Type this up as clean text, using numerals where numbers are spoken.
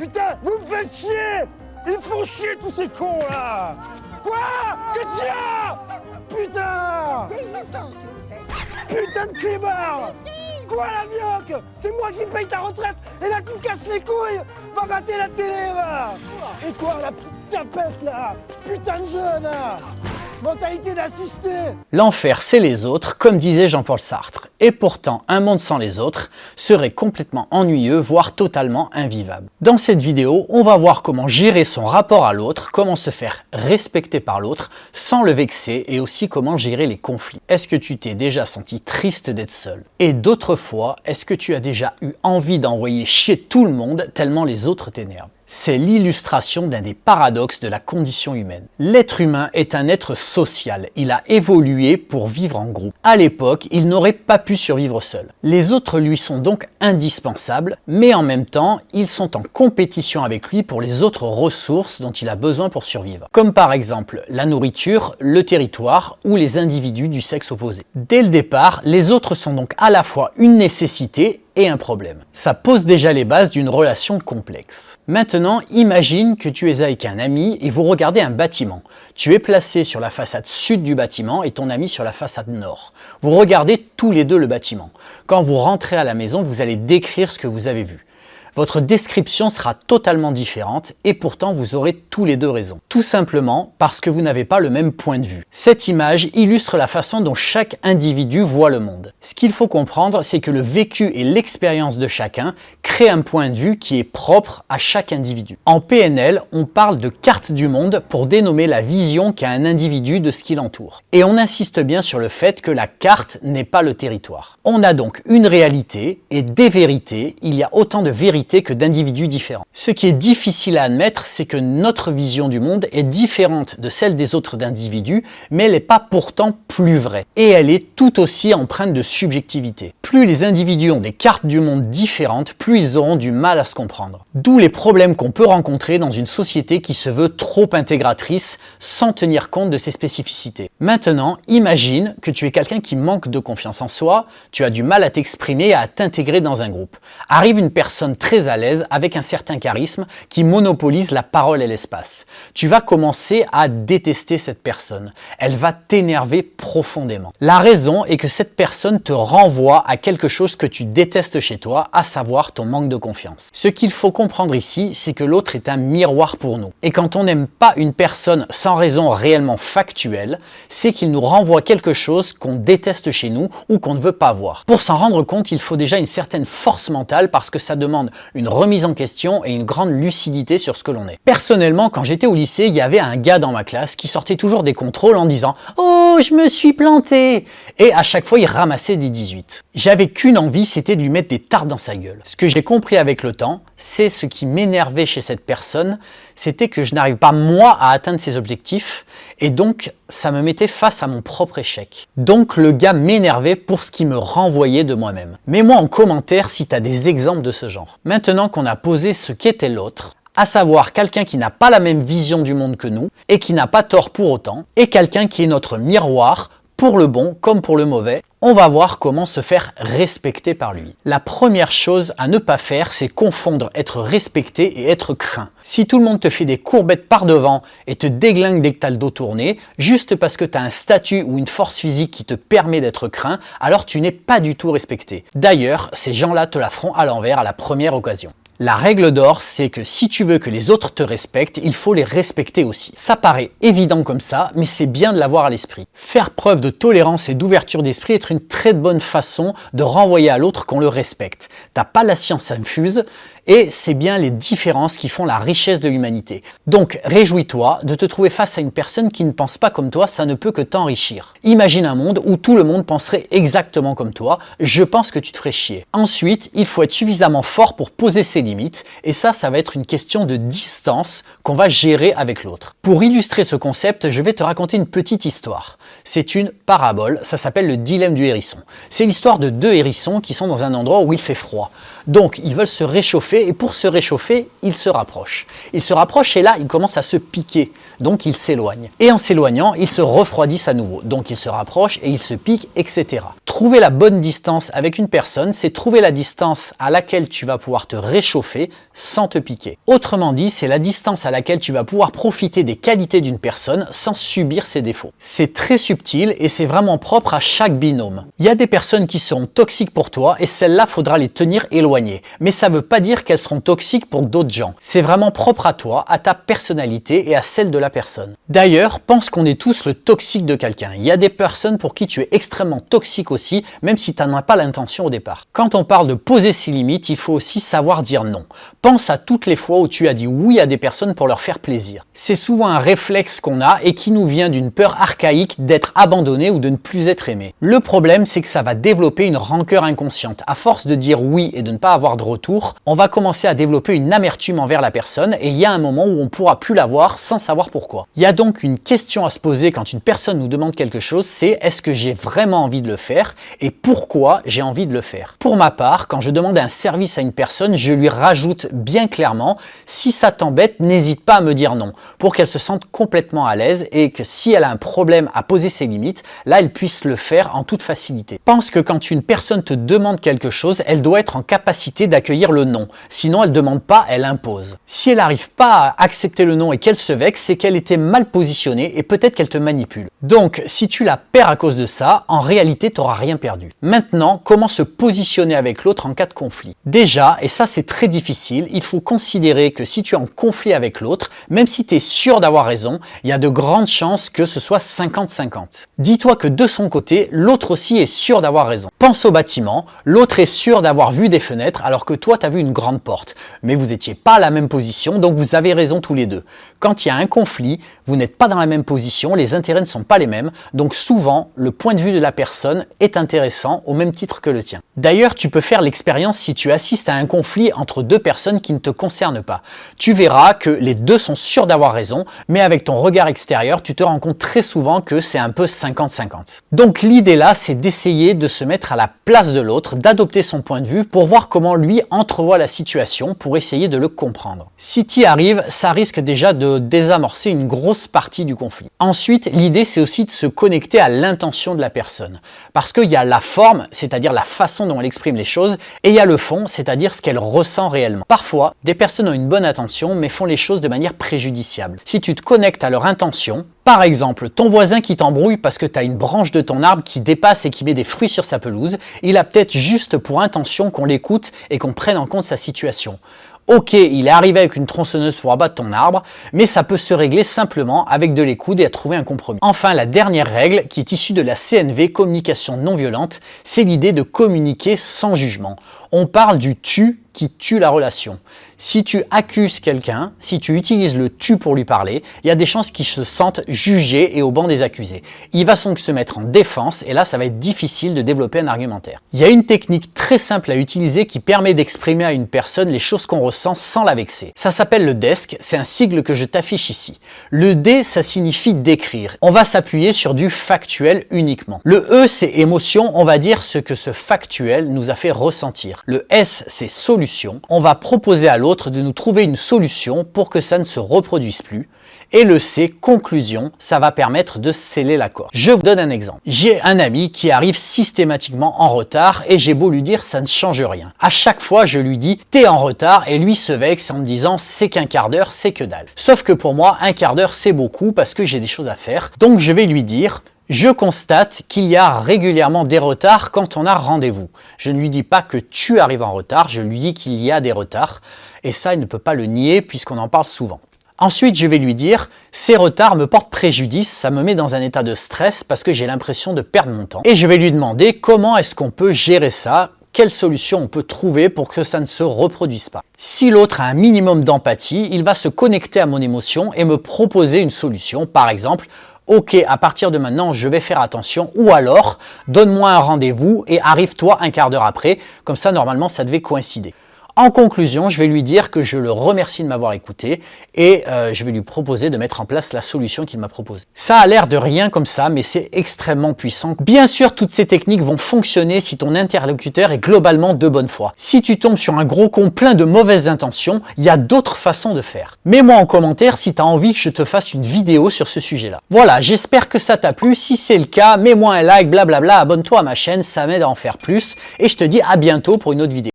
Putain, vous me faites chier! Ils font chier tous ces cons là! Quoi? Qu'est-ce qu'il y a? Putain! Putain de clébard! Quoi la mioque? C'est moi qui paye ta retraite et là tu me casses les couilles! Va mater la télé va! Et toi la petite tapette là! Putain de jeune là! Mentalité d'assister! L'enfer, c'est les autres, comme disait Jean-Paul Sartre. Et pourtant, un monde sans les autres serait complètement ennuyeux, voire totalement invivable. Dans cette vidéo, on va voir comment gérer son rapport à l'autre, comment se faire respecter par l'autre sans le vexer et aussi comment gérer les conflits. Est-ce que tu t'es déjà senti triste d'être seul? Et d'autres fois, est-ce que tu as déjà eu envie d'envoyer chier tout le monde tellement les autres t'énervent? C'est l'illustration d'un des paradoxes de la condition humaine. L'être humain est un être social. Il a évolué pour vivre en groupe. À l'époque, il n'aurait pas pu survivre seul. Les autres lui sont donc indispensables, mais en même temps, ils sont en compétition avec lui pour les autres ressources dont il a besoin pour survivre. Comme par exemple la nourriture, le territoire ou les individus du sexe opposé. Dès le départ, les autres sont donc à la fois une nécessité et un problème. Ça pose déjà les bases d'une relation complexe. Maintenant, imagine que tu es avec un ami et vous regardez un bâtiment. Tu es placé sur la façade sud du bâtiment et ton ami sur la façade nord. Vous regardez tous les deux le bâtiment. Quand vous rentrez à la maison, vous allez décrire ce que vous avez vu. Votre description sera totalement différente et pourtant vous aurez tous les deux raison. Tout simplement parce que vous n'avez pas le même point de vue. Cette image illustre la façon dont chaque individu voit le monde. Ce qu'il faut comprendre, c'est que le vécu et l'expérience de chacun créent un point de vue qui est propre à chaque individu. En PNL, on parle de carte du monde pour dénommer la vision qu'a un individu de ce qui l'entoure. Et on insiste bien sur le fait que la carte n'est pas le territoire. On a donc une réalité et des vérités. Il y a autant de vérités que d'individus différents. Ce qui est difficile à admettre, c'est que notre vision du monde est différente de celle des autres individus, mais elle n'est pas pourtant plus vraie. Et elle est tout aussi empreinte de subjectivité. Plus les individus ont des cartes du monde différentes, plus ils auront du mal à se comprendre. D'où les problèmes qu'on peut rencontrer dans une société qui se veut trop intégratrice sans tenir compte de ses spécificités. Maintenant, imagine que tu es quelqu'un qui manque de confiance en soi, tu as du mal à t'exprimer et à t'intégrer dans un groupe. Arrive une personne très à l'aise avec un certain charisme qui monopolise la parole et l'espace. Tu vas commencer à détester cette personne. Elle va t'énerver profondément. La raison est que cette personne te renvoie à quelque chose que tu détestes chez toi, à savoir ton manque de confiance. Ce qu'il faut comprendre ici, c'est que l'autre est un miroir pour nous. Et quand on n'aime pas une personne sans raison réellement factuelle, c'est qu'il nous renvoie quelque chose qu'on déteste chez nous ou qu'on ne veut pas voir. Pour s'en rendre compte, il faut déjà une certaine force mentale parce que ça demande une remise en question et une grande lucidité sur ce que l'on est. Personnellement, quand j'étais au lycée, il y avait un gars dans ma classe qui sortait toujours des contrôles en disant « Oh, je me suis planté !» Et à chaque fois, il ramassait des 18. J'avais qu'une envie, c'était de lui mettre des tartes dans sa gueule. Ce que j'ai compris avec le temps, c'est ce qui m'énervait chez cette personne, c'était que je n'arrive pas moi à atteindre ses objectifs et donc ça me mettait face à mon propre échec. Donc le gars m'énervait pour ce qui me renvoyait de moi-même. Mets-moi en commentaire si tu as des exemples de ce genre. Maintenant qu'on a posé ce qu'était l'autre, à savoir quelqu'un qui n'a pas la même vision du monde que nous et qui n'a pas tort pour autant, et quelqu'un qui est notre miroir pour le bon comme pour le mauvais, on va voir comment se faire respecter par lui. La première chose à ne pas faire, c'est confondre être respecté et être craint. Si tout le monde te fait des courbettes par devant et te déglingue dès que tu as le dos tourné, juste parce que tu as un statut ou une force physique qui te permet d'être craint, alors tu n'es pas du tout respecté. D'ailleurs, ces gens-là te la feront à l'envers à la première occasion. La règle d'or, c'est que si tu veux que les autres te respectent, il faut les respecter aussi. Ça paraît évident comme ça, mais c'est bien de l'avoir à l'esprit. Faire preuve de tolérance et d'ouverture d'esprit est une très bonne façon de renvoyer à l'autre qu'on le respecte. T'as pas la science infuse, et c'est bien les différences qui font la richesse de l'humanité. Donc réjouis-toi de te trouver face à une personne qui ne pense pas comme toi, ça ne peut que t'enrichir. Imagine un monde où tout le monde penserait exactement comme toi, je pense que tu te ferais chier. Ensuite, il faut être suffisamment fort pour poser ses limites, et ça va être une question de distance qu'on va gérer avec l'autre. Pour illustrer ce concept, je vais te raconter une petite histoire. C'est une parabole, ça s'appelle le dilemme du hérisson. C'est l'histoire de deux hérissons qui sont dans un endroit où il fait froid. Donc ils veulent se réchauffer réchauffer et pour se réchauffer, il se rapproche. Il se rapproche et là, il commence à se piquer, donc il s'éloigne. Et en s'éloignant, ils se refroidissent à nouveau, donc ils se rapprochent et ils se piquent, etc. Trouver la bonne distance avec une personne, c'est trouver la distance à laquelle tu vas pouvoir te réchauffer sans te piquer. Autrement dit, c'est la distance à laquelle tu vas pouvoir profiter des qualités d'une personne sans subir ses défauts. C'est très subtil et c'est vraiment propre à chaque binôme. Il y a des personnes qui seront toxiques pour toi et celles-là, faudra les tenir éloignées. Mais ça ne veut pas dire qu'elles seront toxiques pour d'autres gens. C'est vraiment propre à toi, à ta personnalité et à celle de la personne. D'ailleurs, pense qu'on est tous le toxique de quelqu'un. Il y a des personnes pour qui tu es extrêmement toxique aussi, même si tu n'en as pas l'intention au départ. Quand on parle de poser ses limites, il faut aussi savoir dire non. Pense à toutes les fois où tu as dit oui à des personnes pour leur faire plaisir. C'est souvent un réflexe qu'on a et qui nous vient d'une peur archaïque d'être abandonné ou de ne plus être aimé. Le problème, c'est que ça va développer une rancœur inconsciente. À force de dire oui et de ne pas avoir de retour, on va commencer à développer une amertume envers la personne et il y a un moment où on ne pourra plus la voir sans savoir pourquoi. Il y a donc une question à se poser quand une personne nous demande quelque chose, c'est est-ce que j'ai vraiment envie de le faire et pourquoi j'ai envie de le faire. Pour ma part, quand je demande un service à une personne, je lui rajoute bien clairement, si ça t'embête, n'hésite pas à me dire non, pour qu'elle se sente complètement à l'aise et que si elle a un problème à poser ses limites, là elle puisse le faire en toute facilité. Pense que quand une personne te demande quelque chose, elle doit être en capacité d'accueillir le non. Sinon, elle ne demande pas, elle impose. Si elle n'arrive pas à accepter le non et qu'elle se vexe, c'est qu'elle était mal positionnée et peut-être qu'elle te manipule. Donc, si tu la perds à cause de ça, en réalité, tu n'auras rien perdu. Maintenant, comment se positionner avec l'autre en cas de conflit? Déjà, et ça c'est très difficile, il faut considérer que si tu es en conflit avec l'autre, même si tu es sûr d'avoir raison, il y a de grandes chances que ce soit 50-50. Dis-toi que de son côté, l'autre aussi est sûr d'avoir raison. Pense au bâtiment, l'autre est sûr d'avoir vu des fenêtres alors que toi tu as vu une grande porte. Mais vous n'étiez pas à la même position, donc vous avez raison tous les deux. Quand il y a un conflit, vous n'êtes pas dans la même position, les intérêts ne sont pas les mêmes, donc souvent le point de vue de la personne est intéressant au même titre que le tien. D'ailleurs, tu peux faire l'expérience si tu assistes à un conflit entre deux personnes qui ne te concernent pas. Tu verras que les deux sont sûrs d'avoir raison, mais avec ton regard extérieur, tu te rends compte très souvent que c'est un peu 50-50. Donc l'idée là, c'est d'essayer de se mettre à la place de l'autre, d'adopter son point de vue pour voir comment lui entrevoit la situation pour essayer de le comprendre. Si tu y arrives, ça risque déjà de désamorcer une grosse partie du conflit. Ensuite, l'idée c'est aussi de se connecter à l'intention de la personne. Parce qu'il y a la forme, c'est-à-dire la façon dont elle exprime les choses, et il y a le fond, c'est-à-dire ce qu'elle ressent réellement. Parfois, des personnes ont une bonne intention, mais font les choses de manière préjudiciable. Si tu te connectes à leur intention, par exemple, ton voisin qui t'embrouille parce que tu as une branche de ton arbre qui dépasse et qui met des fruits sur sa pelouse, il a peut-être juste pour intention qu'on l'écoute et qu'on prenne en compte sa situation. Ok, il est arrivé avec une tronçonneuse pour abattre ton arbre, mais ça peut se régler simplement avec de l'écoute et à trouver un compromis. Enfin, la dernière règle, qui est issue de la CNV, communication non violente, c'est l'idée de communiquer sans jugement. On parle du tu qui tue la relation. Si tu accuses quelqu'un, si tu utilises le tu pour lui parler, il y a des chances qu'il se sente jugé et au banc des accusés. Il va donc se mettre en défense et là, ça va être difficile de développer un argumentaire. Il y a une technique très simple à utiliser qui permet d'exprimer à une personne les choses qu'on ressent sans la vexer. Ça s'appelle le DESC, c'est un sigle que je t'affiche ici. Le D, ça signifie décrire. On va s'appuyer sur du factuel uniquement. Le E, c'est émotion, on va dire ce que ce factuel nous a fait ressentir. Le S, c'est solution. On va proposer à l'autre de nous trouver une solution pour que ça ne se reproduise plus. Et le C, conclusion, ça va permettre de sceller l'accord. Je vous donne un exemple. J'ai un ami qui arrive systématiquement en retard et j'ai beau lui dire ça ne change rien. À chaque fois, je lui dis t'es en retard et lui se vexe en me disant c'est qu'un quart d'heure, c'est que dalle. Sauf que pour moi, un quart d'heure, c'est beaucoup parce que j'ai des choses à faire. Donc je vais lui dire je constate qu'il y a régulièrement des retards quand on a rendez-vous. Je ne lui dis pas que tu arrives en retard, je lui dis qu'il y a des retards. Et ça, il ne peut pas le nier puisqu'on en parle souvent. Ensuite, je vais lui dire, ces retards me portent préjudice, ça me met dans un état de stress parce que j'ai l'impression de perdre mon temps. Et je vais lui demander comment est-ce qu'on peut gérer ça, quelle solution on peut trouver pour que ça ne se reproduise pas. Si l'autre a un minimum d'empathie, il va se connecter à mon émotion et me proposer une solution. Par exemple, ok, à partir de maintenant, je vais faire attention, ou alors, donne-moi un rendez-vous et arrive-toi un quart d'heure après, comme ça, normalement, ça devait coïncider. En conclusion, je vais lui dire que je le remercie de m'avoir écouté et je vais lui proposer de mettre en place la solution qu'il m'a proposée. Ça a l'air de rien comme ça, mais c'est extrêmement puissant. Bien sûr, toutes ces techniques vont fonctionner si ton interlocuteur est globalement de bonne foi. Si tu tombes sur un gros con plein de mauvaises intentions, il y a d'autres façons de faire. Mets-moi en commentaire si tu as envie que je te fasse une vidéo sur ce sujet-là. Voilà, j'espère que ça t'a plu. Si c'est le cas, mets-moi un like, blablabla, abonne-toi à ma chaîne, ça m'aide à en faire plus. Et je te dis à bientôt pour une autre vidéo.